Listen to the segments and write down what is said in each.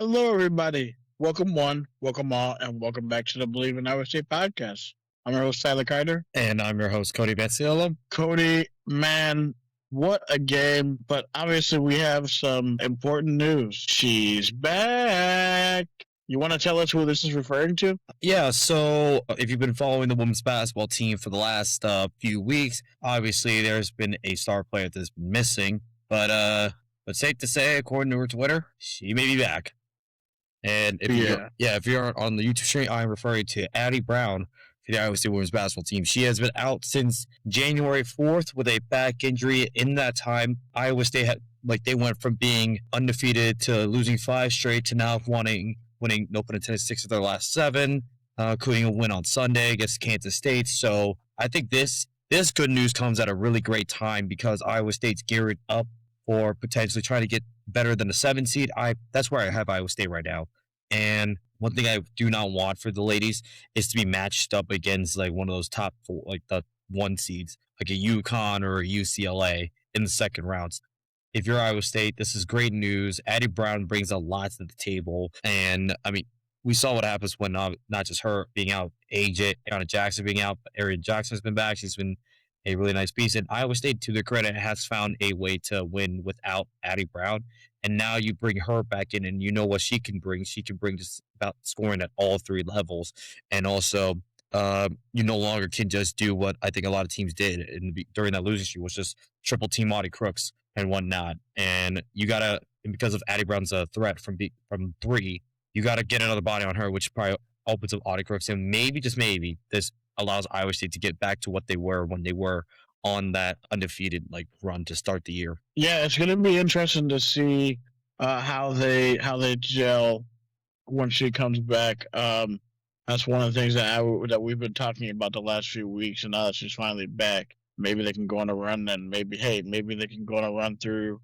Hello, everybody. Welcome one, welcome all, and welcome back to the Believe in Iowa State podcast. I'm your host, Tyler Carter. And I'm your host, Cody Betsiolo. Cody, man, what a game. But obviously, we have some important news. She's back. You want to tell us who this is referring to? Yeah, so if you've been following the women's basketball team for the last few weeks, obviously there's been a star player that's been missing. But safe to say, according to her Twitter, she may be back. And if you're on the YouTube stream, I'm referring to Addie Brown for the Iowa State women's basketball team. She has been out since January 4th with a back injury. In that time, Iowa State they went from being undefeated to losing 5 straight to now winning, no pun intended, 6 of their last 7, including a win on Sunday against Kansas State. So I think this good news comes at a really great time because Iowa State's geared up for potentially trying to get better than a 7 seed. That's where I have Iowa State right now. And one thing I do not want for the ladies is to be matched up against like one of those top 4, like the 1 seeds, like a UConn or a UCLA in the second rounds. If you're Iowa State, this is great news. Addie Brown brings a lot to the table. And I mean, we saw what happens when not just her being out, Anna Jackson being out, but Arian Jackson's been back. She's been a really nice piece. And Iowa State, to their credit, has found a way to win without Addie Brown. And now you bring her back in, and you know what she can bring. She can bring just about scoring at all 3 levels. And also, you no longer can just do what I think a lot of teams did during that losing streak, was just triple team Audie Crooks and whatnot. And you got to, because of Addie Brown's threat from 3, you got to get another body on her, which probably opens up Audie Crooks. And maybe, just maybe, this allows Iowa State to get back to what they were when they were on that undefeated run to start the year. Yeah, it's going to be interesting to see how they gel when she comes back. That's one of the things that we've been talking about the last few weeks, and now that she's finally back, maybe they can go on a run, and maybe they can go on a run through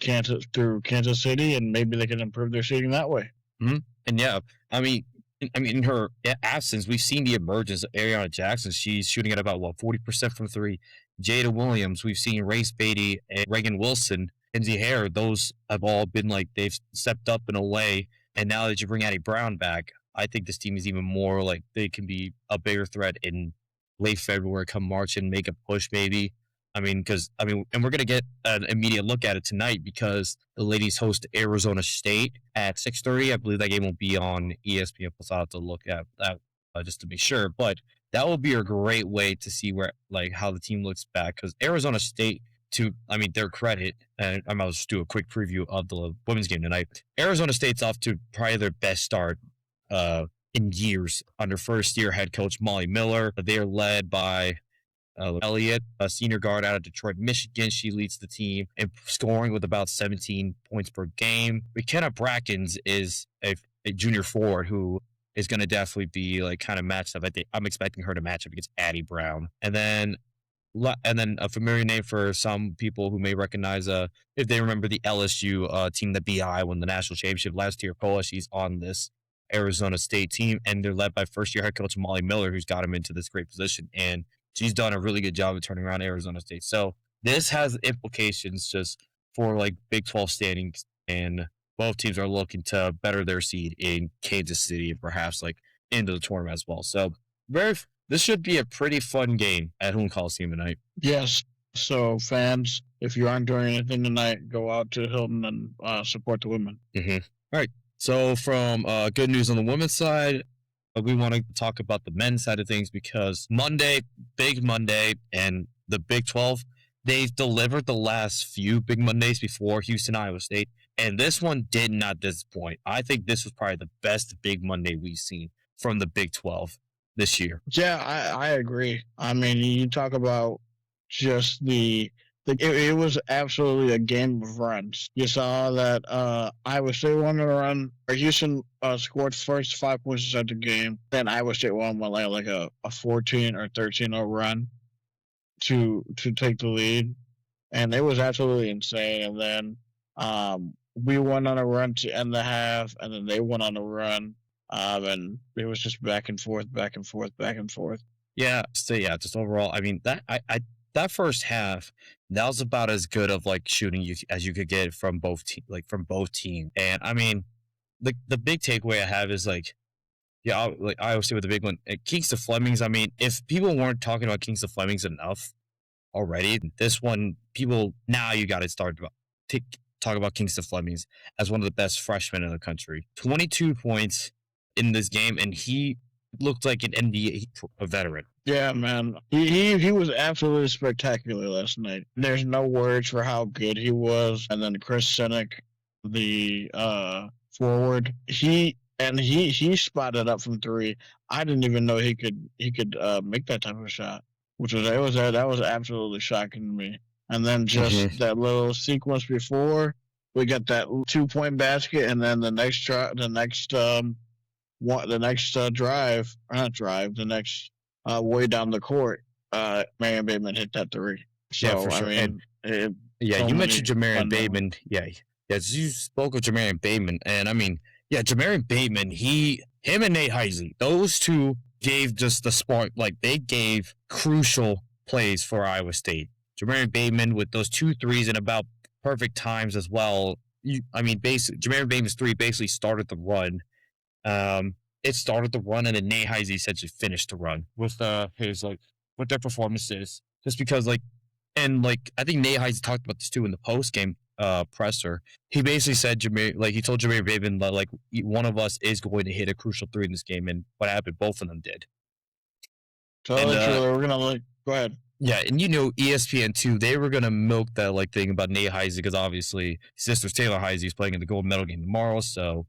Kansas City, and maybe they can improve their seeding that way. Mm-hmm. And yeah, I mean, in her absence, we've seen the emergence of Ariana Jackson. She's shooting at about 40% from 3. Jada Williams, we've seen Race Beatty, and Reagan Wilson, Kenzie Hare. Those have all been they've stepped up in a way. And now that you bring Addie Brown back, I think this team is even more they can be a bigger threat in late February, come March, and make a push maybe. And we're going to get an immediate look at it tonight because the ladies host Arizona State at 6:30. I believe that game will be on ESPN+. I'll have to look at that just to be sure. But that will be a great way to see where how the team looks back, because Arizona State, to their credit, and I'm going to just do a quick preview of the women's game tonight. Arizona State's off to probably their best start in years under first-year head coach Molly Miller. They are led by Elliott, a senior guard out of Detroit, Michigan. She leads the team in scoring with about 17 points per game. McKenna Brackens is a junior forward who is going to definitely be kind of matched up. I'm expecting her to match up against Addie Brown. And then a familiar name for some people who may recognize, if they remember the LSU team that BI won the national championship last year, Cola. She's on this Arizona State team, and they're led by first-year head coach Molly Miller, who's got him into this great position. And she's done a really good job of turning around Arizona State. So this has implications just for Big 12 standings, and both teams are looking to better their seed in Kansas City and perhaps into the tournament as well. So this should be a pretty fun game at Home Coliseum tonight. Yes. So fans, if you aren't doing anything tonight, go out to Hilton and support the women. Mm-hmm. All right. So from good news on the women's side, we want to talk about the men's side of things because big Monday, and the Big 12, they've delivered the last few big Mondays before Houston, Iowa State, and this one did not disappoint. I think this was probably the best big Monday we've seen from the Big 12 this year. Yeah, I agree. You talk about just it was absolutely a game of runs. You saw that Iowa State won a run. Houston scored first 5 points to start the game. Then Iowa State won a 14 or 13-0 run to take the lead, and it was absolutely insane. And then we went on a run to end the half, and then they went on a run, and it was just back and forth. Yeah. So yeah, just overall, that first half, that was about as good of like shooting as you could get from from both teams. And I mean, the big takeaway I have is like, yeah, like I always say with the big one, Kings to Flemings. I mean, if people weren't talking about Kings to Flemings enough already, this one, people now you got to start to talk about Kings to Flemings as one of the best freshmen in the country. 22 points in this game, and he looked like an NBA veteran. Yeah, man. He was absolutely spectacular last night. There's no words for how good he was. And then Chris Sinek, the forward, he spotted up from three. I didn't even know he could make that type of shot, which was that was absolutely shocking to me. And then just that little sequence before, we got that 2-point basket, and then the next drive, the next way down the court, Marion Bateman hit that three. So, Yeah, for sure. I mean, you mentioned Jamarian Bateman. Yeah, you spoke of Jamarian Bateman, and I mean, yeah, Jamarian Bateman, him and Nate Heisey, those two gave just the spark. Like they gave crucial plays for Iowa State. Jamarian Bateman with those 2 threes and about perfect times as well. Basically, Jamarian Bateman's three basically started the run. It started the run, and then Nate Heisey essentially finished the run with with their performances. Just because I think Nate Heisey talked about this too in the post game presser. He basically said he told Jamarian Bateman that like one of us is going to hit a crucial three in this game, and what happened? Both of them did. Totally true. We're gonna go ahead. Yeah, and ESPN too, they were gonna milk that thing about Nate Heisey because obviously his sister's Taylor Heisey is playing in the gold medal game tomorrow, so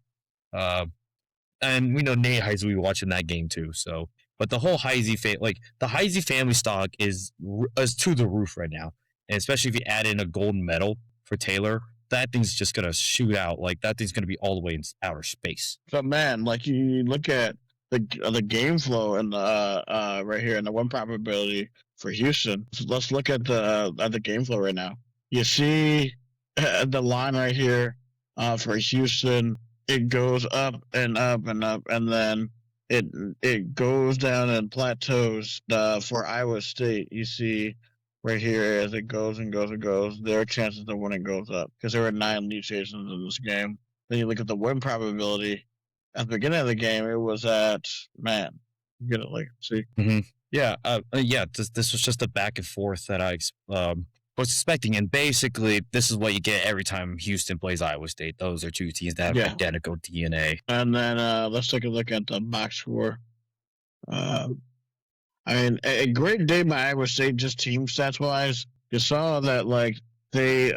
and we know Nate Heisey will be watching that game too. So, but the whole Heisey the Heisey family stock is to the roof right now, and especially if you add in a gold medal for Taylor, that thing's just gonna shoot out. Like that thing's gonna be all the way in outer space. So man, like you look at the game flow and right here and the win probability for Houston. So let's look at the game flow right now. You see the line right here for Houston. It goes up and up and up, and then it goes down and plateaus. For Iowa State, you see right here as it goes and goes and goes, their chances of winning goes up because there were 9 lead chases in this game. Then you look at the win probability. At the beginning of the game, it was at you get it see. Mm-hmm. Yeah, This was just a back and forth that I was expecting, and basically, this is what you get every time Houston plays Iowa State. Those are 2 teams that have identical DNA. And then let's take a look at the box score. I mean, a great day by Iowa State, just team stats wise. You saw that they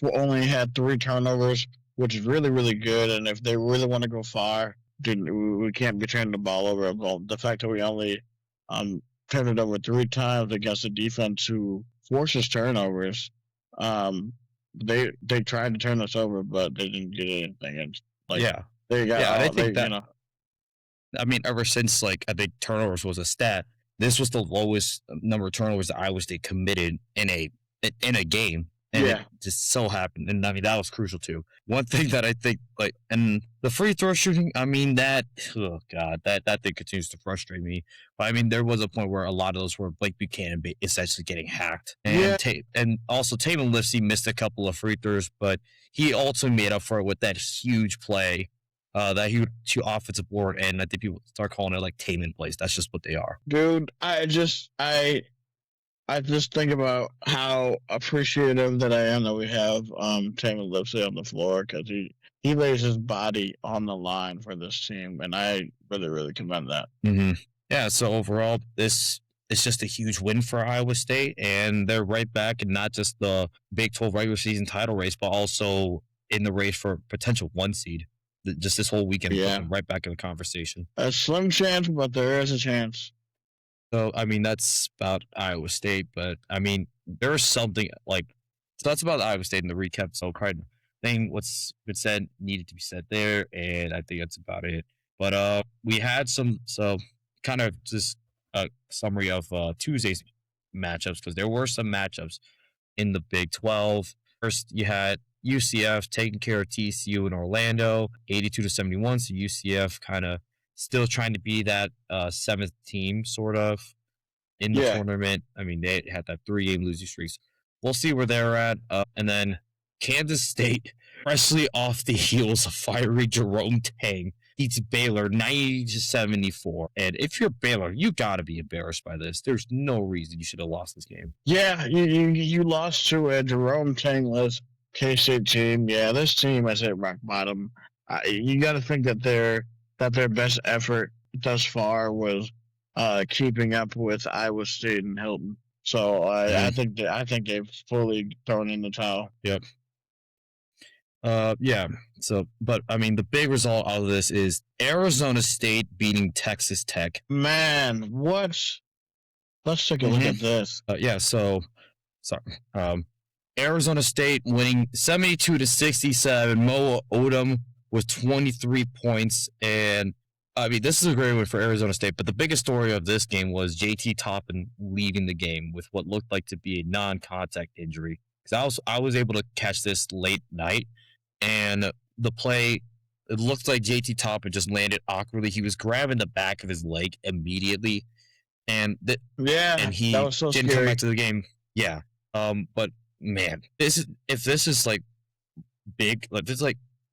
only had 3 turnovers, which is really, really good. And if they really want to go far, we can't be turning the ball over. Well, the fact that we only turned it over 3 times against a defense who forces turnovers, they tried to turn us over, but they didn't get anything. And I think that. I mean, ever since I think turnovers was a stat, this was the lowest number of turnovers that Iowa State committed in a game. And it just so happened. And I mean, that was crucial too. One thing that I think and the free throw shooting, I mean, that thing continues to frustrate me. But I mean, there was a point where a lot of those were Blake Buchanan essentially getting hacked. And and also Taven Lipsey missed a couple of free throws, but he also made up for it with that huge play, that huge offensive board. And I think people start calling it Taven plays. That's just what they are. Dude, I just think about how appreciative that I am that we have Taven Lipsey on the floor because he lays his body on the line for this team, and I really, really commend that. Mm-hmm. Yeah, so overall, this is just a huge win for Iowa State, and they're right back in not just the Big 12 regular season title race, but also in the race for potential 1 seed. Just this whole weekend, right back in the conversation. A slim chance, but there is a chance. So, I mean, that's about Iowa State, but I mean, there's something so that's about Iowa State in the recap. So, what's been said needed to be said there, and I think that's about it. But we had so kind of just a summary of Tuesday's matchups because there were some matchups in the Big 12. First, you had UCF taking care of TCU in Orlando, 82-71. So UCF kind of still trying to be that 7th team, sort of. in the tournament. I mean, they had that 3-game losing streaks. We'll see where they're at. And then Kansas State, freshly off the heels of fiery Jerome Tang, beats Baylor 90-74. And if you're Baylor, you got to be embarrassed by this. There's no reason you should have lost this game. Yeah, you lost to a Jerome Tangless K-State team. Yeah, this team has hit rock bottom. You got to think that their best effort thus far was keeping up with Iowa State and Hilton. So I think they've fully thrown in the towel. Yep. Yeah. So, but I mean, the big result out of this is Arizona State beating Texas Tech. Man, what? Let's take a look at this. Yeah. So, sorry. Arizona State winning 72-67. Mo Odom with 23 points, and I mean, this is a great win for Arizona State. But the biggest story of this game was JT Toppin leaving the game with what looked like to be a non-contact injury. Because I was able to catch this late night. And the play, it looked like JT Toppin just landed awkwardly. He was grabbing the back of his leg immediately, and he that was so didn't scary. come back to the game. Yeah, but man, if this is like big, like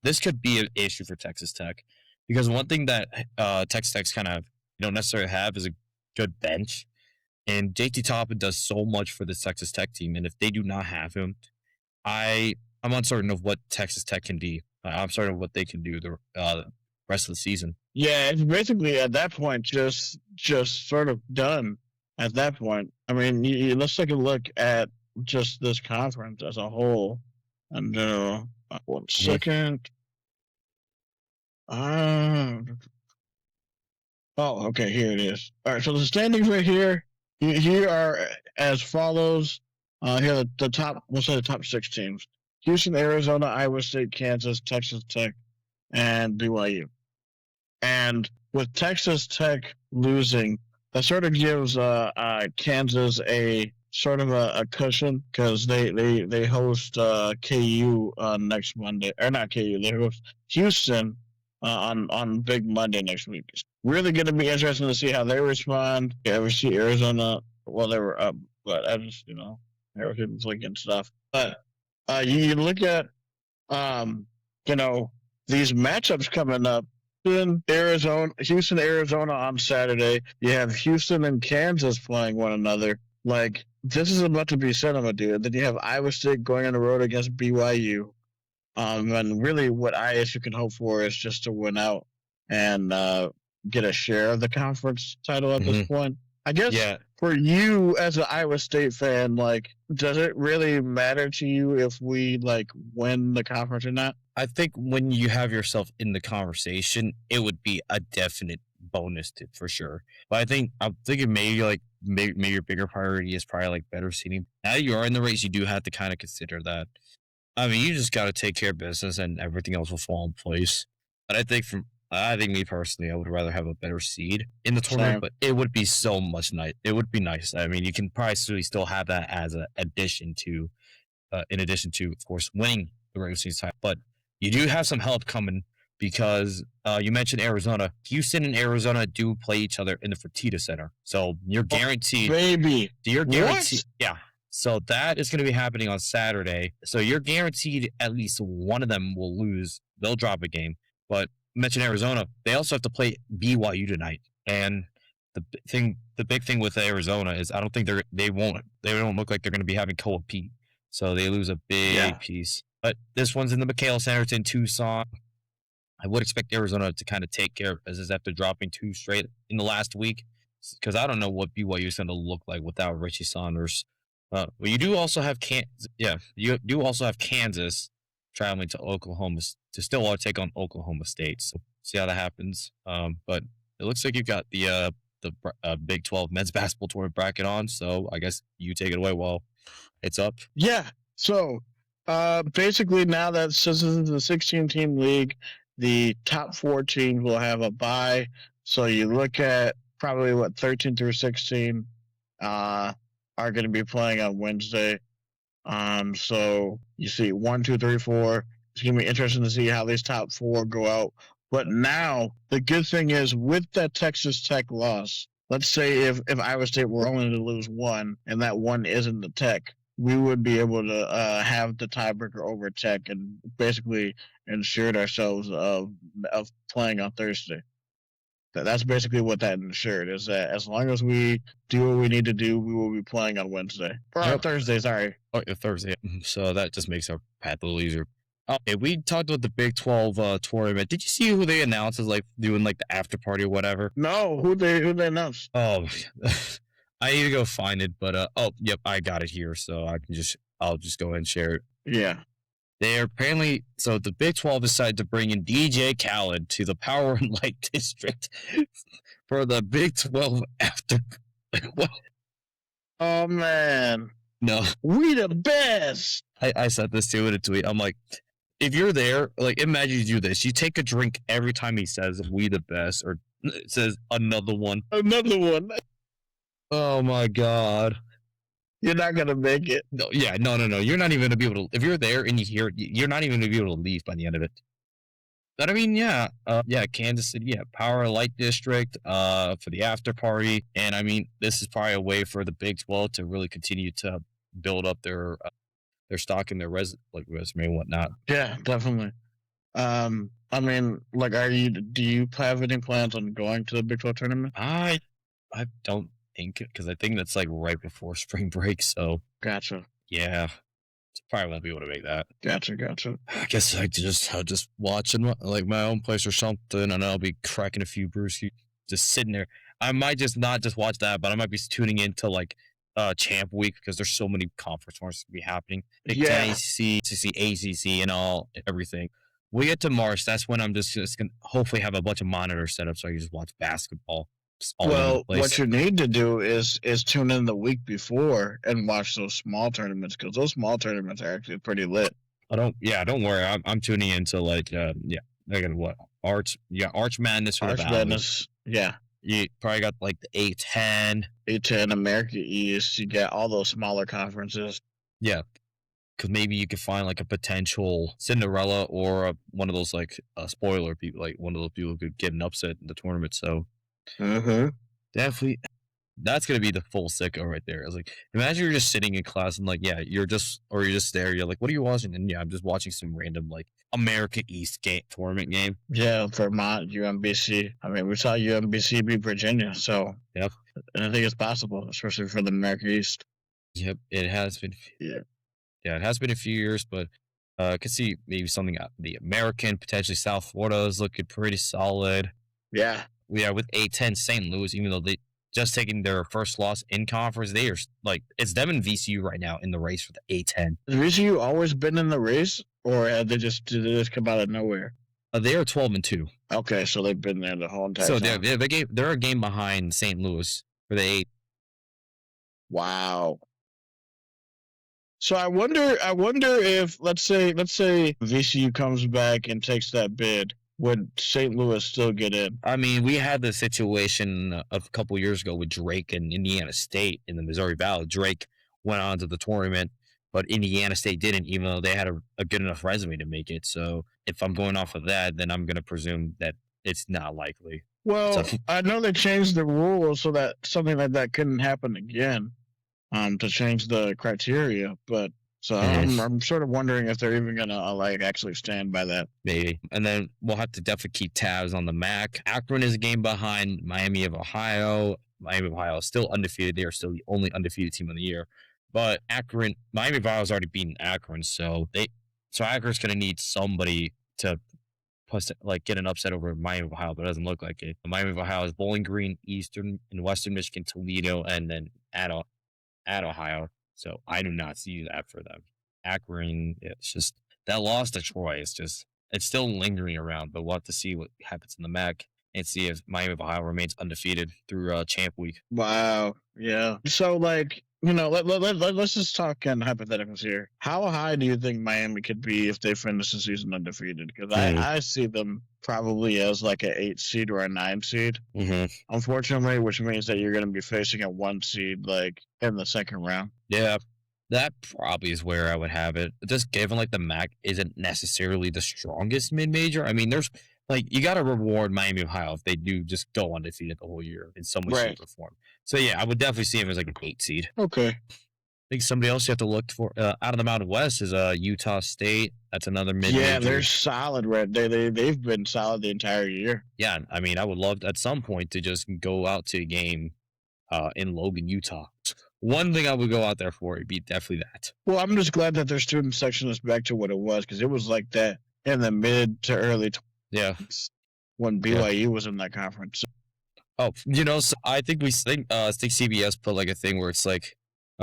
this could be an issue for Texas Tech, because one thing that Texas Tech's kind of don't necessarily have is a good bench, and JT Toppin does so much for the Texas Tech team, and if they do not have him, I'm uncertain of what Texas Tech can do. I'm certain of what they can do the rest of the season. Yeah, it's basically at that point just sort of done. At that point, I mean, let's take a look at just this conference as a whole. And 1 second. Oh, okay, here it is. All right, so the standings right here. Here are as follows. Here are the top. We'll say the top 6 teams. Houston, Arizona, Iowa State, Kansas, Texas Tech, and BYU. And with Texas Tech losing, that sort of gives Kansas a sort of a cushion, because they host KU next Monday. Or not KU, they host Houston on Big Monday next week. It's really going to be interesting to see how they respond. Yeah, we see Arizona, well, they were up, but I just, everything's and stuff. But you look at, these matchups coming up. Houston, Arizona on Saturday. You have Houston and Kansas playing one another. Like, this is about to be cinema, dude. Then you have Iowa State going on the road against BYU. And really what ISU can hope for is just to win out and get a share of the conference title at this point. I guess for you as an Iowa State fan, does it really matter to you if we win the conference or not? I think when you have yourself in the conversation, it would be a definite bonus for sure. But I'm thinking maybe your bigger priority is probably better seating. Now you are in the race, you do have to kind of consider that. I mean, you just got to take care of business, and everything else will fall in place. But I think me personally, I would rather have a better seed in the tournament. But it would be so much nice. It would be nice. I mean, you can probably still have that as an addition to, in addition to, of course, winning the regular season title. But you do have some help coming, because you mentioned Arizona. Houston and Arizona do play each other in the Fertitta Center, so you're guaranteed. Baby, you're guaranteed. What? Yeah. So that is going to be happening on Saturday. So you're guaranteed at least one of them will lose. They'll drop a game. But mention Arizona, they also have to play BYU tonight. And the big thing with Arizona is I don't think they don't look like they're going to be having co-compete. So they lose a big piece. But this one's in the McKale Center. It's in Tucson. I would expect Arizona to kind of take care of business after dropping 2 straight in the last week, because I don't know what BYU is going to look like without Richie Saunders. Well, you do also have Kansas traveling to Oklahoma to still want to take on Oklahoma State. So see how that happens. But it looks like you've got the Big 12 men's basketball tournament bracket on. So I guess you take it away while it's up. Yeah. So basically, now that since this is a 16-team league, the top 4 teams will have a bye. So you look at probably 13 through 16 are going to be playing on Wednesday. So you see 1, 2, 3, 4. It's going to be interesting to see how these top 4 go out. But now the good thing is, with that Texas Tech loss, let's say if Iowa State were only to lose one, and that one isn't the Tech, we would be able to have the tiebreaker over Tech and basically ensured ourselves of playing on Thursday. That's basically what that ensured, is that as long as we do what we need to do, we will be playing on Wednesday. Or on Thursday, sorry. Oh, Thursday. So that just makes our path a little easier. Okay, we talked about the Big 12 tournament. Did you see who they announced as like doing like the after party or whatever? No, who they announced? Oh, I need to go find it, but oh, yep, I got it here, so I'll just go ahead and share it. Yeah. They are apparently, so the Big 12 decided to bring in DJ Khaled to the Power and Light District for the Big 12 after. Like, what? Oh, man. No. We the best. I said this too in a tweet. I'm like, if you're there, like, imagine you do this. You take a drink every time he says, we the best, or it says another one. Another one. Oh, my God. You're not going to make it. No, yeah, no. You're not even going to be able to, if you're there and you hear it, you're not even going to be able to leave by the end of it. But I mean, yeah, Kansas City, yeah, Power Light District, for the after party. And I mean, this is probably a way for the Big 12 to really continue to build up their stock and their resume and whatnot. Yeah, definitely. I mean, like, do you have any plans on going to the Big 12 tournament? I don't think, because I think that's like right before spring break. So gotcha. Yeah, probably won't be able to make that. Gotcha. I guess I'll just watch in like my own place or something, and I'll be cracking a few brews, just sitting there. I might just not just watch that, but I might be tuning into like Champ Week, because there's so many conference tournaments to be happening. Yeah. ACC, and everything. We get to March. That's when I'm just gonna hopefully have a bunch of monitors set up so I can just watch basketball. Well, what you need to do is tune in the week before and watch those small tournaments, because those small tournaments are actually pretty lit. Don't worry. I'm tuning into like what Arch Madness for Arch Madness. Yeah. You probably got like the A10, America East. You get all those smaller conferences. Yeah, because maybe you could find like a potential Cinderella or one of those like spoiler people, like one of those people who could get an upset in the tournament. So definitely, that's gonna be the full sicko right there. I was like, imagine you're just sitting in class and like, yeah, you're just there. You're like, what are you watching? And yeah, I'm just watching some random like America East tournament game. Yeah, Vermont, UMBC. I mean, we saw UMBC beat Virginia, so yep. And I think it's possible, especially for the America East. Yep, it has been. Yeah, it has been a few years, but I could see maybe something out the American, potentially South Florida is looking pretty solid. Yeah. With A10 St. Louis, even though they just taking their first loss in conference, they are like, it's them and VCU right now in the race for the A10. Has VCU always been in the race, or did they just come out of nowhere? They are 12-2. Okay, so they've been there the whole entire time. So they're a game behind St. Louis for the 8. Wow. So I wonder if let's say VCU comes back and takes that bid, would St. Louis still get in? I mean, we had the situation a couple years ago with Drake and Indiana State in the Missouri Valley. Drake went on to the tournament, but Indiana State didn't, even though they had a good enough resume to make it. So if I'm going off of that, then I'm going to presume that it's not likely. Well, I know they changed the rules so that something like that couldn't happen again, to change the criteria, but so I'm sort of wondering if they're even gonna like actually stand by that. Maybe. And then we'll have to definitely keep tabs on the MAC. Akron is a game behind Miami of Ohio. Miami of Ohio is still undefeated. They are still the only undefeated team of the year. But Miami of Ohio has already beaten Akron, so Akron's gonna need somebody to get an upset over Miami of Ohio, but it doesn't look like it. Miami of Ohio is Bowling Green, Eastern and Western Michigan, Toledo, and then at Ohio. So I do not see that for them. Akron, it's just that loss to Troy. It's still lingering around, but we'll have to see what happens in the MAC and see if Miami of Ohio remains undefeated through Champ Week. Wow. Yeah. So let's just talk in hypotheticals here. How high do you think Miami could be if they finish the season undefeated? Because I see them probably as like an 8 seed or a 9 seed. Unfortunately, which means that you're going to be facing a 1 seed like in the second round. Yeah, that probably is where I would have it. Just given like the MAC isn't necessarily the strongest mid-major. I mean, there's like you got to reward Miami, Ohio if they do just go undefeated the whole year in some way, Right. shape, or form. So yeah, I would definitely see him as like an 8 seed. Okay. I think somebody else you have to look for out of the Mountain West is Utah State. That's another mid-major. Yeah, they're solid. Right. They've been solid the entire year. Yeah, I mean, I would love at some point to just go out to a game in Logan, Utah. One thing I would go out there for would be definitely that. Well, I'm just glad that their student section is back to what it was, because it was like that in the mid to early 20s when BYU was in that conference. Oh, so I think think CBS put like a thing where it's like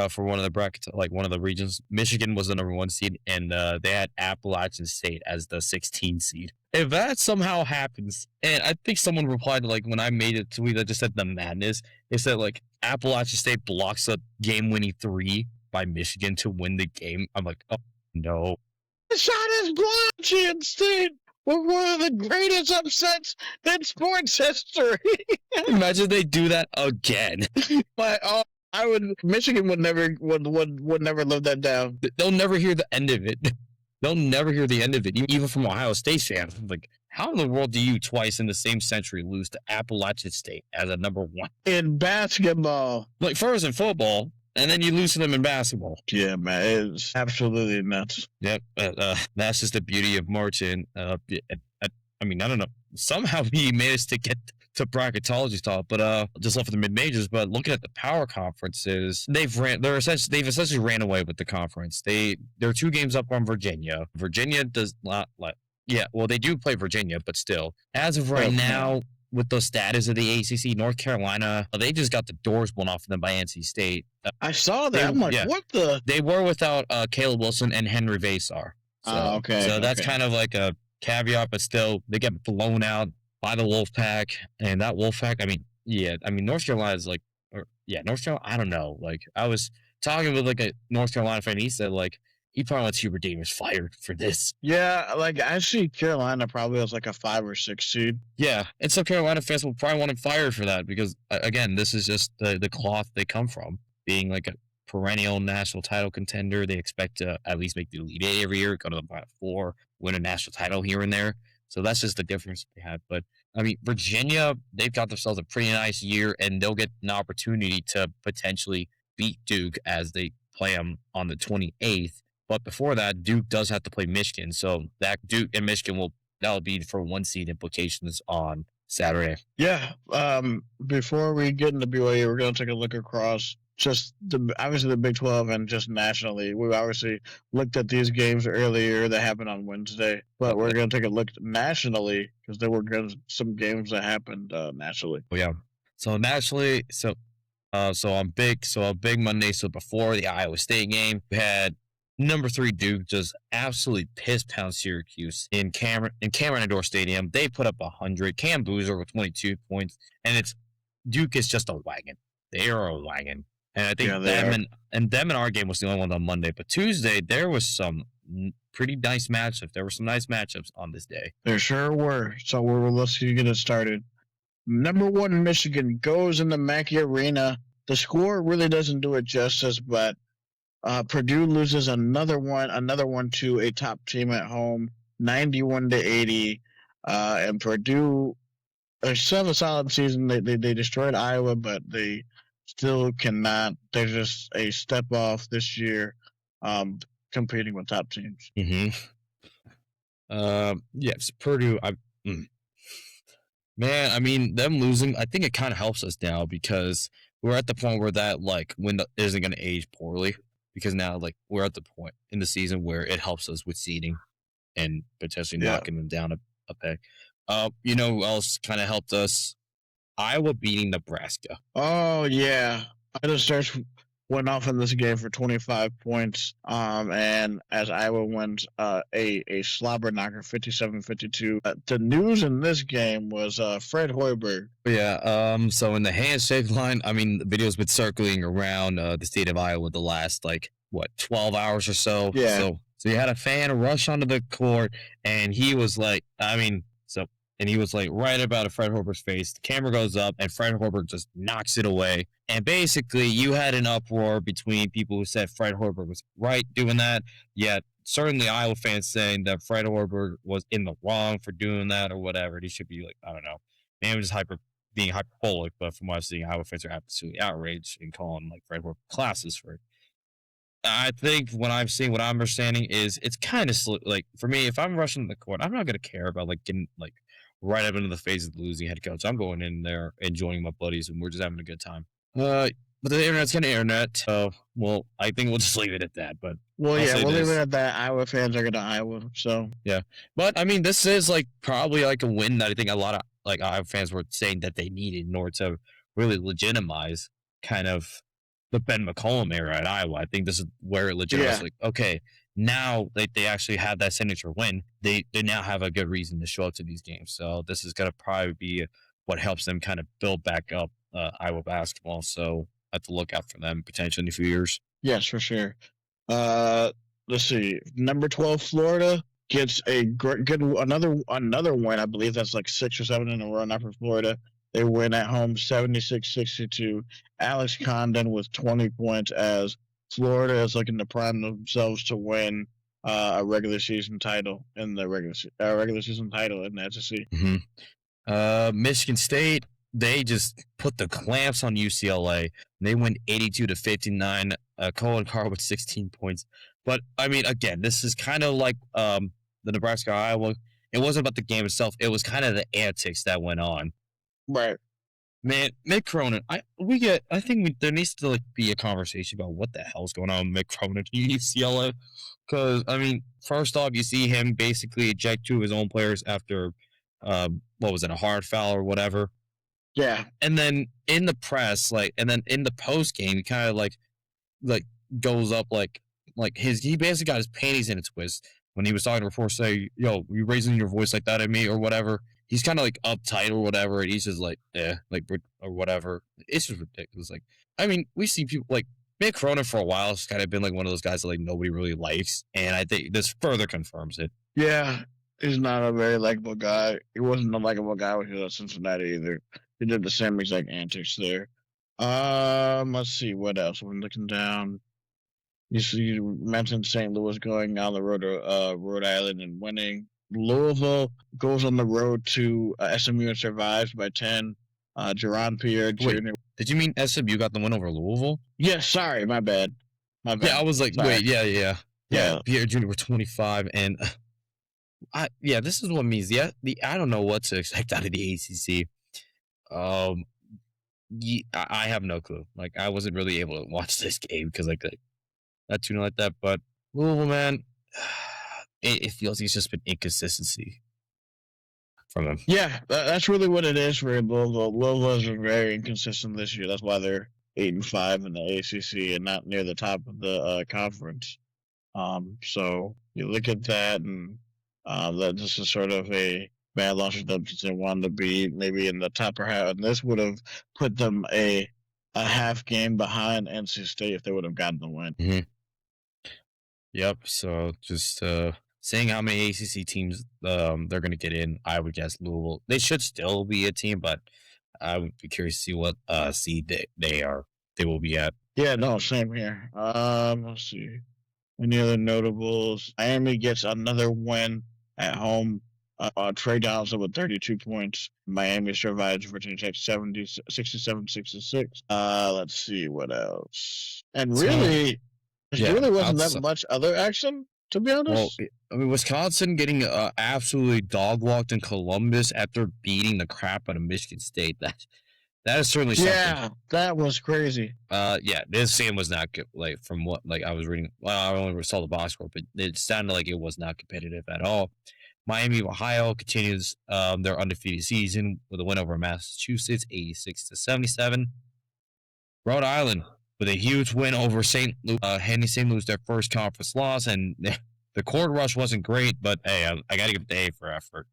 for one of the brackets, like one of the regions, Michigan was the number 1 seed, and they had Appalachian State as the 16 seed. If that somehow happens, and I think someone replied like when I made a tweet that just said the madness, it said like Appalachian State blocks a game-winning 3 by Michigan to win the game. I'm like, oh no. The shot is Appalachian State. We're one of the greatest upsets in sports history. Imagine they do that again. But Michigan would never live that down. They'll never hear the end of it. They'll never hear the end of it, even from Ohio State fans. Like, how in the world do you twice in the same century lose to Appalachian State as a number 1 in basketball? Like first in football, and then you lose to them in basketball. Yeah, man, it's absolutely nuts. Yep, that's just the beauty of Martin. I mean, I don't know. Somehow he managed to get to bracketology talk, but just left the mid majors. But looking at the power conferences, they've essentially ran away with the conference. They're 2 games up on Virginia. Virginia does not like. Yeah, well, they do play Virginia, but still, as of right now, with the status of the ACC, North Carolina, they just got the doors blown off of them by NC State. I saw that. I'm like, what the? They were without Caleb Wilson and Henry Vasar. So, okay. So that's kind of like a caveat, but still, they get blown out by the Wolfpack, and that Wolfpack. I mean, North Carolina is like, North Carolina. I don't know. Like, I was talking with like a North Carolina fan. He said like he probably wants Hubert Davis fired for this. Yeah, like I see Carolina probably as like a 5 or 6 seed. Yeah, and some Carolina fans will probably want him fired for that because again, this is just the cloth they come from, being like a perennial national title contender. They expect to at least make the Elite Eight every year, go to the Final Four, win a national title here and there. So that's just the difference they have. But I mean, Virginia, they've got themselves a pretty nice year, and they'll get an opportunity to potentially beat Duke as they play them on the 28th. But before that, Duke does have to play Michigan. So that Duke and Michigan that'll be for 1 seed implications on Saturday. Yeah. Before we get into BYU, we're going to take a look across just obviously the Big 12 and just nationally. We obviously looked at these games earlier that happened on Wednesday, but we're going to take a look nationally because there were some games that happened nationally. Oh yeah. So nationally, so on big Monday. So before the Iowa State game, we had number 3 Duke just absolutely piss pound Syracuse in Cameron Indoor Stadium. They put up 100. Cam Boozer with 22 points, and Duke is just a wagon. They are a wagon. And I think them and our game was the only one on Monday. But Tuesday, there was some pretty nice matchups. There were some nice matchups on this day. There sure were. So let's get it started. Number 1 Michigan goes into Mackey Arena. The score really doesn't do it justice, but Purdue loses another one to a top team at home, 91-80. And Purdue still have a solid season. They destroyed Iowa, but they still cannot. They're just a step off this year, competing with top teams. Yes, Purdue. Man, I mean, them losing, I think it kind of helps us now because we're at the point where that window isn't going to age poorly. Because now, we're at the point in the season where it helps us with seeding and potentially knocking them down a peg. You know who else kind of helped us? Iowa beating Nebraska. Oh, yeah. Iowa Stars went off in this game for 25 points. And as Iowa wins a slobber knocker, 57-52. The news in this game was Fred Hoiberg. Yeah. So in the handshake line, I mean, the video's been circling around the state of Iowa the last 12 hours or so. Yeah. So you had a fan rush onto the court, and he was and he was right about Fred Hoiberg's face. The camera goes up, and Fred Hoiberg just knocks it away. And basically, you had an uproar between people who said Fred Hoiberg was right doing that, yet certainly Iowa fans saying that Fred Hoiberg was in the wrong for doing that or whatever. He should be like, I don't know, maybe I'm just being hyperbolic, but from what I'm seeing, Iowa fans are absolutely outraged and calling like Fred Hoiberg classes for it. I think what I'm seeing, what I'm understanding is it's kind of like for me, if I'm rushing the court, I'm not going to care about like getting like right up into the face of the losing head coach. I'm going in there enjoying my buddies and we're just having a good time. But the internet's gonna internet. Well, I think we'll just leave it at that. But Well, I'll yeah, say we'll leave it this. at that. Iowa fans are going to Iowa. So, Yeah. But I mean, this is like probably like a win that I think a lot of like Iowa fans were saying that they needed in order to really legitimize kind of the Ben McCollum era at Iowa. I think this is where it legitimized yeah. like, okay, now they actually have that signature win. They now have a good reason to show up to these games. So this is gonna probably be what helps them kind of build back up Iowa basketball. So I have to look out for them potentially in a few years. Yes, for sure. Let's see. Number 12, Florida gets a good another win. I believe that's like 6 or 7 in a row now for Florida. They win at home 76-62. Alex Condon with 20 points as Florida is looking to prime themselves to win a regular season title in the regular season title in the SEC. Michigan State, they just put the clamps on UCLA. They win 82-59. Colin Carr with 16 points. But I mean, again, this is kind of like the Nebraska Iowa. It wasn't about the game itself. It was kind of the antics that went on. Right. Man, Mick Cronin, there needs to like be a conversation about what the hell's going on with Mick Cronin at UCLA. Because I mean, first off, you see him basically eject 2 of his own players after what was it, a hard foul or whatever. Yeah. And then in the press, and then in the post game, he kind of like goes up he basically got his panties in a twist when he was talking to reporters, say, "Yo, you raising your voice like that at me or whatever." He's kind of like uptight or whatever, and he's just like, "Yeah, like or whatever." It's just ridiculous. Like, I mean, we see people like Mick Cronin for a while has kind of been like one of those guys that like nobody really likes, and I think this further confirms it. Yeah, he's not a very likable guy. He wasn't a likable guy when he was at Cincinnati either. He did the same exact antics there. Let's see what else. We're looking down. You mentioned St. Louis going on the road to Rhode Island and winning. Louisville goes on the road to SMU and survives by 10. Jerron Pierre Jr. Did you mean SMU got the win over Louisville? Yes, sorry, my bad. Yeah, I was like, sorry. Wait, yeah. Pierre Jr. were 25, and this is what means. I don't know what to expect out of the ACC. I have no clue. Like, I wasn't really able to watch this game because not too like that. But Louisville, man, it feels like it's just been inconsistency from them. Yeah, that's really what it is for Louisville. Louisville has been very inconsistent this year. That's why they're 8-5 in the ACC and not near the top of the conference. So you look at that, and that this is sort of a bad loss for them since they wanted to be maybe in the top half, and this would have put them a half game behind NC State if they would have gotten the win. Mm-hmm. Yep. So just seeing how many ACC teams they're going to get in, I would guess Louisville. They should still be a team, but I would be curious to see what seed they will be at. Yeah, no, same here. Let's see. Any other notables? Miami gets another win at home. Trey Donaldson with 32 points. Miami survives Virginia Tech 67-66. Let's see what else. And really, there really wasn't that much other action, to be honest. Well, I mean, Wisconsin getting absolutely dog walked in Columbus after beating the crap out of Michigan State. That is certainly something. Yeah, that was crazy. This game was not good. Like from what I was reading, I only saw the box score, but it sounded like it was not competitive at all. Miami of Ohio continues their undefeated season with a win over Massachusetts, 86-77. Rhode Island with a huge win over St. Louis, handing St. Louis their first conference loss, and the court rush wasn't great, but hey, I got to give it the A for effort.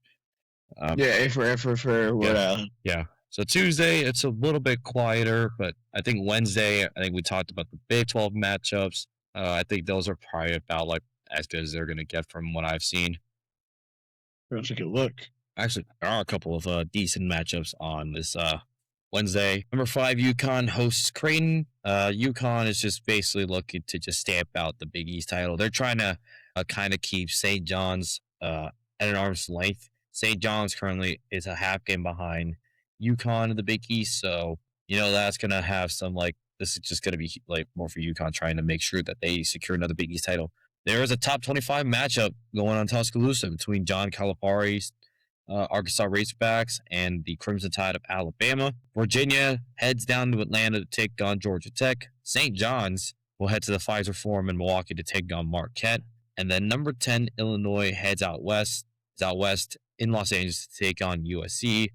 A for effort for Rhode Island. Yeah. So Tuesday, it's a little bit quieter, but I think Wednesday, we talked about the Big 12 matchups. I think those are probably about as good as they're going to get from what I've seen. Let's take a look. Actually, there are a couple of decent matchups on this Wednesday. Number 5, UConn hosts Creighton. UConn is just basically looking to just stamp out the Big East title. They're trying to kind of keep St. John's at an arm's length. St. John's currently is a half game behind UConn in the Big East, so that's gonna have some this is just gonna be more for UConn trying to make sure that they secure another Big East title. There is a top 25 matchup going on Tuscaloosa between John Calipari's Arkansas Razorbacks and the Crimson Tide of Alabama. Virginia heads down to Atlanta to take on Georgia Tech. St. John's will head to the Pfizer Forum in Milwaukee to take on Marquette. And then number 10, Illinois heads out west in Los Angeles to take on USC.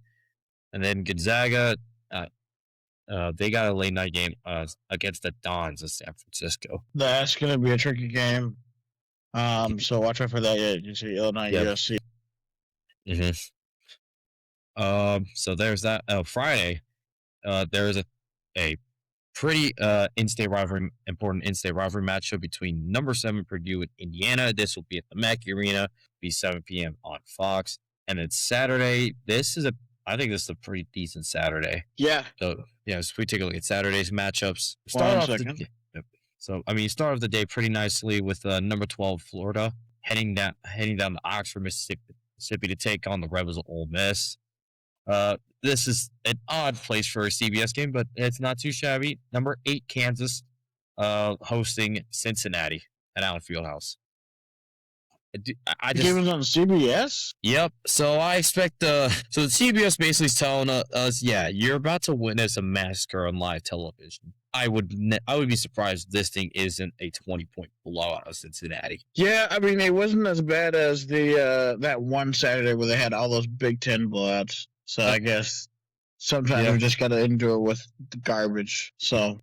And then Gonzaga, they got a late night game against the Dons of San Francisco. That's going to be a tricky game. So watch out for that. Yeah, you see Illinois, USC. So there's that. Friday, there is a pretty important in-state rivalry matchup between number 7 Purdue and Indiana. This will be at the Mackey Arena, be 7 p.m. on Fox. And then Saturday, I think this is a pretty decent Saturday. Yeah. So so we take a look at Saturday's matchups. Start off the day pretty nicely with number 12 Florida heading down to Oxford, Mississippi to take on the Rebels of Ole Miss. This is an odd place for a CBS game, but it's not too shabby. Number 8 Kansas hosting Cincinnati at Allen Fieldhouse. The game was on CBS? Yep. So I expect so the CBS basically is telling us, you're about to witness a massacre on live television. I would be surprised if this thing isn't a 20-point blowout of Cincinnati. Yeah, I mean, it wasn't as bad as the that one Saturday where they had all those Big Ten blowouts. So I guess sometimes we just got to endure with the garbage. So,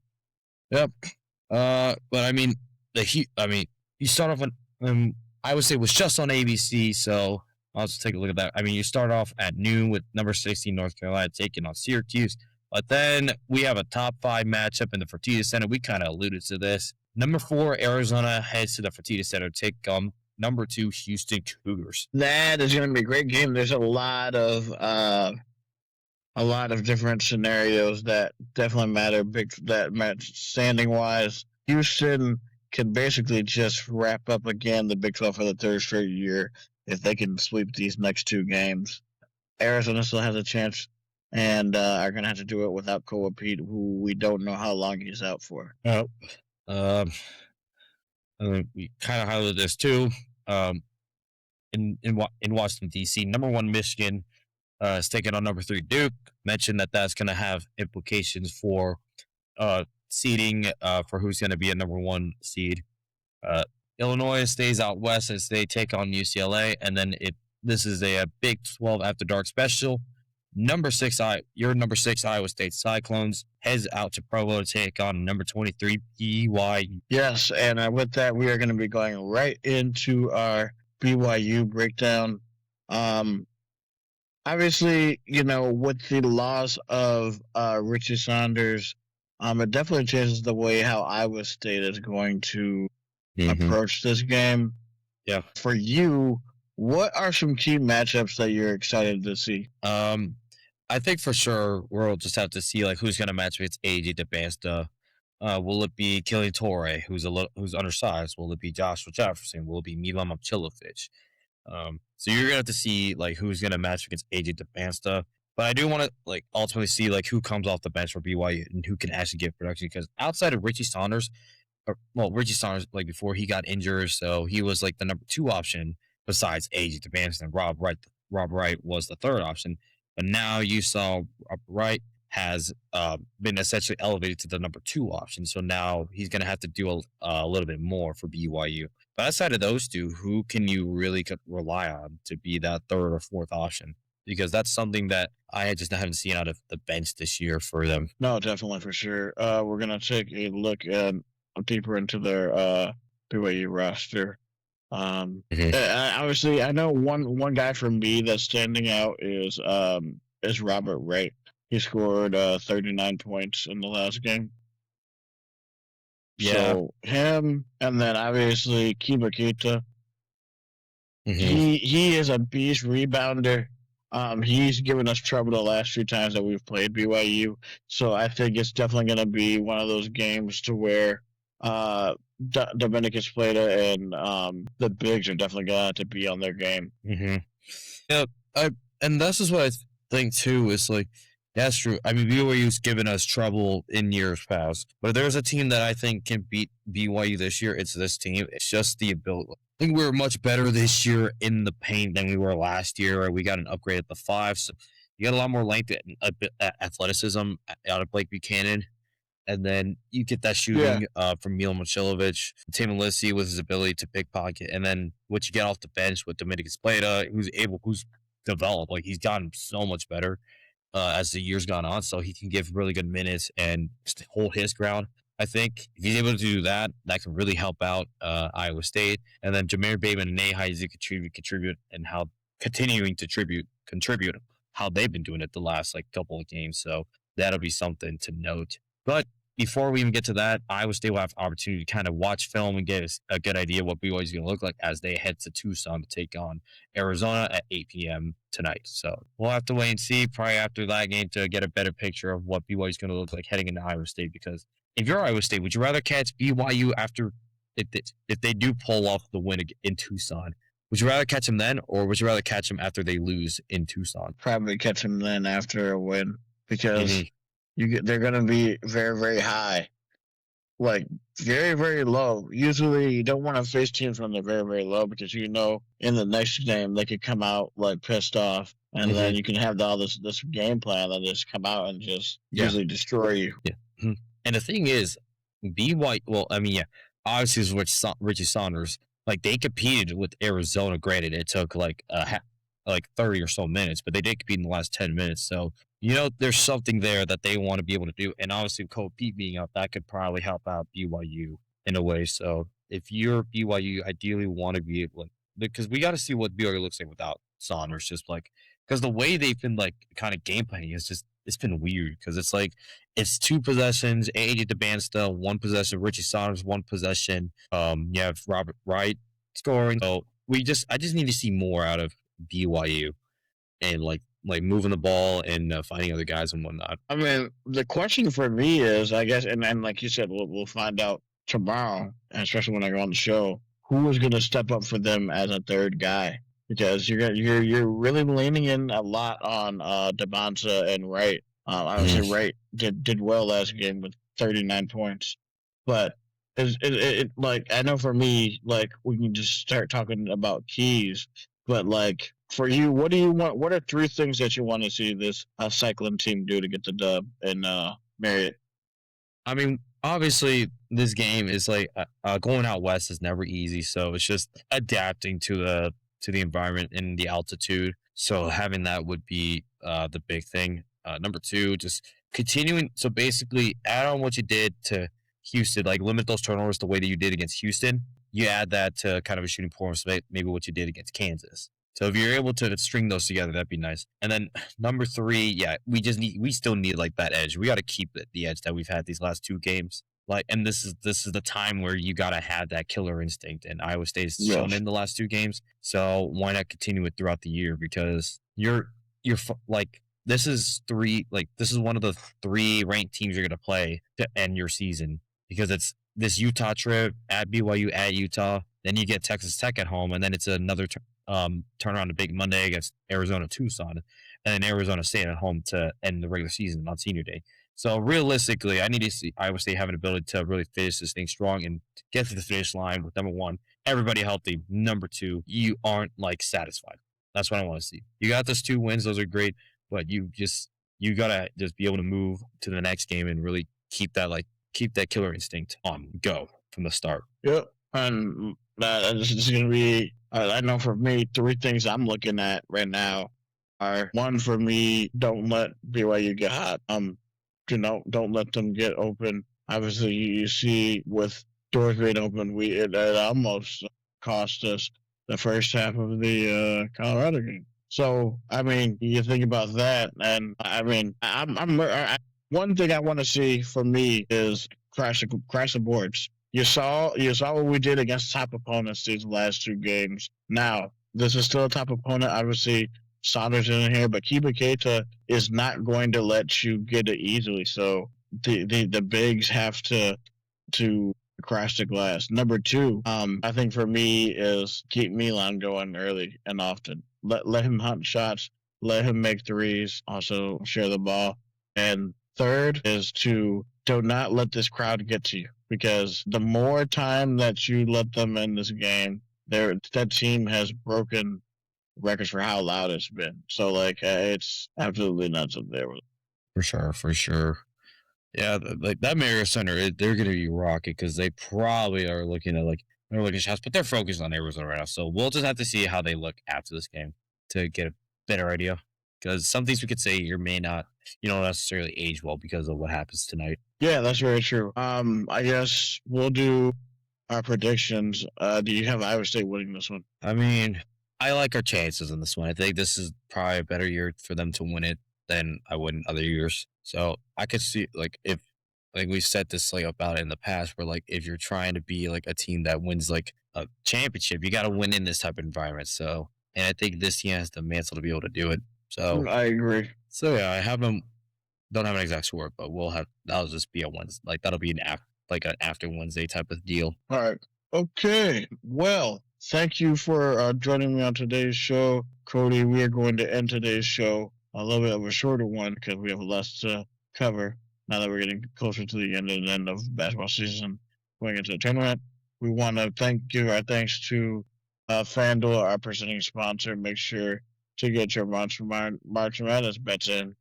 yep. But I mean, you start off on I would say it was just on ABC, so I'll just take a look at that. I mean, you start off at noon with number 16 North Carolina taking on Syracuse, but then we have a top 5 matchup in the Fertitta Center. We kind of alluded to this. Number 4 Arizona heads to the Fertitta Center to take number 2 Houston Cougars. That is going to be a great game. There's a lot of different scenarios that definitely matter. That match standing wise. Houston can basically just wrap up again the Big 12 for the 3rd straight year if they can sweep these next 2 games. Arizona still has a chance and are going to have to do it without Koa Pete, who we don't know how long he's out for. Oh. We kind of highlighted this too. In Washington, D.C., number 1 Michigan is taking on number 3 Duke. Mentioned that's going to have implications for seeding for who's going to be a number 1 seed. Illinois stays out west as they take on UCLA, and then this is a Big 12 After Dark special. Number 6 Iowa State Cyclones heads out to Provo to take on number 23 BYU. Yes, and with that, we are going to be going right into our BYU breakdown. Obviously, with the loss of Richie Saunders, it definitely changes the way how Iowa State is going to approach this game. Yeah. For you, what are some key matchups that you're excited to see? I think for sure we'll just have to see who's going to match against AJ DeBansta. Will it be Killian Torre, who's undersized? Will it be Joshua Jefferson? Will it be Milan Momcilovic? So you're gonna have to see who's gonna match against AJ DeBansta. But I do want to ultimately see who comes off the bench for BYU and who can actually give production, because outside of Richie Saunders, before he got injured, so he was the number 2 option besides AJ DeBansta, and Rob Wright was the 3rd option. But now you saw Rob Wright has been essentially elevated to the number 2 option. So now he's going to have to do a little bit more for BYU. But outside of those 2, who can you really rely on to be that 3rd or 4th option? Because that's something that I just haven't seen out of the bench this year for them. No, definitely, for sure. We're going to take a look deeper into their BYU roster. Obviously, I know one guy from B that's standing out is Robert Wright. He scored 39 points in the last game. Yeah. So him, and then obviously Kiba Keita. He is a beast rebounder. He's given us trouble the last few times that we've played BYU. So I think it's definitely going to be one of those games to where Dominicus Plata and the bigs are definitely going to have to be on their game. Mm-hmm. Yeah, and this is what I think too. Is like that's true. I mean, BYU's given us trouble in years past, but if there's a team that I think can beat BYU this year, it's this team. It's just the ability. I think we were much better this year in the paint than we were last year. Right? We got an upgrade at the 5, so you got a lot more length and a bit athleticism out of Blake Buchanan. And then you get that shooting from Milo Mochilovic, Tim Lissi with his ability to pickpocket, and then what you get off the bench with Dominicus Plata, who's developed, like he's gotten so much better as the years gone on, so he can give really good minutes and just hold his ground. I think if he's able to do that, that can really help out Iowa State. And then Jameer Bateman and Nate Heise contribute, and how continuing to contribute how they've been doing it the last like couple of games. So that'll be something to note. But before we even get to that, Iowa State will have opportunity to kind of watch film and get a good idea what BYU is going to look like as they head to Tucson to take on Arizona at 8 p.m. tonight. So we'll have to wait and see probably after that game to get a better picture of what BYU is going to look like heading into Iowa State. Because if you're Iowa State, would you rather catch BYU after if they do pull off the win in Tucson? Would you rather catch them then, or would you rather catch them after they lose in Tucson? Probably catch them then after a win, because they're going to be very, very high, like very, very low. Usually, you don't want to face teams when they're very, very low, because in the next game they could come out like pissed off, and then you can have all this game plan that just come out and just usually destroy you. Yeah. And the thing is, BYU. Well, I mean, obviously it's Richie Saunders. Like they competed with Arizona. Granted, it took like 30 or so minutes, but they did compete in the last 10 minutes. So there's something there that they want to be able to do. And obviously, Cole Pete being out, that could probably help out BYU in a way. So if you're BYU, ideally want to be able, because we got to see what BYU looks like without Saunders. Just like because the way they've been like kind of game planning is just it's been weird, because it's like it's 2 possessions, AD DeBansta, 1 possession, Richie Saunders, 1 possession. You have Robert Wright scoring. So I just need to see more out of BYU and like moving the ball and finding other guys and whatnot. I mean, the question for me is, I guess, and like you said, we'll find out tomorrow, and especially when I go on the show, who is going to step up for them as a third guy, because you're really leaning in a lot on DeBanza and Wright. I would say Wright did well last game with 39 points, but it like I know for me, like we can just start talking about keys, but like for you, what do you want? What are 3 things that you want to see this cycling team do to get the dub in Marriott? I mean, obviously, this game is like going out west is never easy, so it's just adapting to the environment and the altitude. So having that would be the big thing. Number 2, just continuing. So basically, add on what you did to Houston, like limit those turnovers the way that you did against Houston. You add that to kind of a shooting performance, maybe what you did against Kansas. So if you're able to string those together, that'd be nice. And then number 3, we still need like that edge. We got to keep the edge that we've had these last 2 games. Like, and this is the time where you got to have that killer instinct. And Iowa State's shown in the last 2 games. So why not continue it throughout the year? Because you're like, this is one of the 3 ranked teams you're going to play to end your season, because it's this Utah trip at BYU at Utah. Then you get Texas Tech at home, and then it's another turnaround to Big Monday against Arizona Tucson, and then Arizona State at home to end the regular season on Senior Day. So realistically, I need to see Iowa State have an ability to really finish this thing strong and get to the finish line with number 1, everybody healthy. Number 2, you aren't like satisfied. That's what I want to see. You got those 2 wins; those are great, but you gotta just be able to move to the next game and really keep that killer instinct on go from the start. Yep, and this is gonna be. I know for me, 3 things I'm looking at right now are: 1, for me, don't let BYU get hot. Don't let them get open. Obviously, you see with doors being open, it almost cost us the first half of the Colorado game. So I mean, you think about that, and I mean, one thing I want to see from me is crash the boards. You saw what we did against top opponents these last 2 games. Now, this is still a top opponent. Obviously, Saunders in here, but Kiba Keita is not going to let you get it easily. So the bigs have to across the glass. Number two, I think for me is keep Milan going early and often. Let him hunt shots, let him make threes, also share the ball. And third is to do not let this crowd get to you, because the more time that you let them in this game, that team has broken records for how loud it's been. So like it's absolutely nuts up there. For sure. Yeah, like that Marriott Center, they're going to be rocking because they probably are looking at like they're looking at shots, but they're focused on Arizona right now. So we'll just have to see how they look after this game to get a better idea. Because some things we could say here may not, don't necessarily age well because of what happens tonight. Yeah, that's very true. I guess we'll do our predictions. Do you have Iowa State winning this one? I mean, I like our chances in this one. I think this is probably a better year for them to win it than I would in other years. So I could see like if like we said this like about it in the past, where like if you're trying to be like a team that wins like a championship, you got to win in this type of environment. So and I think this team has the mantle to be able to do it. So I agree. So yeah, I have them. Don't have an exact score, but that'll just be a Wednesday. Like that'll be an after Wednesday type of deal. All right. Okay. Well, thank you for joining me on today's show, Cody. We are going to end today's show a little bit of a shorter one because we have less to cover now that we're getting closer to the end of basketball season, going into the tournament. We want to give our thanks to FanDuel, our presenting sponsor. Make sure to get your March Madness bets in.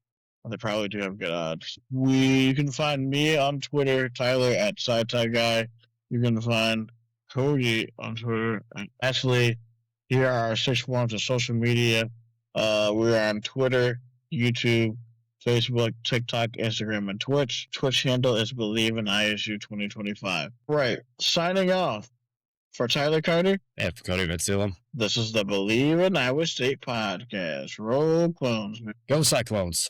They probably do have good odds. You can find me on Twitter, Tyler at SciTyGuy. You can find Cody on Twitter. Actually, here are our 6 forms of social media. We're on Twitter, YouTube, Facebook, TikTok, Instagram, and Twitch. Twitch handle is Believe in ISU 2025. Right. Signing off. For Tyler Carter. And for Cody Mitsulam. This is the Believe in Iowa State podcast. Roll Clones. Go Cyclones.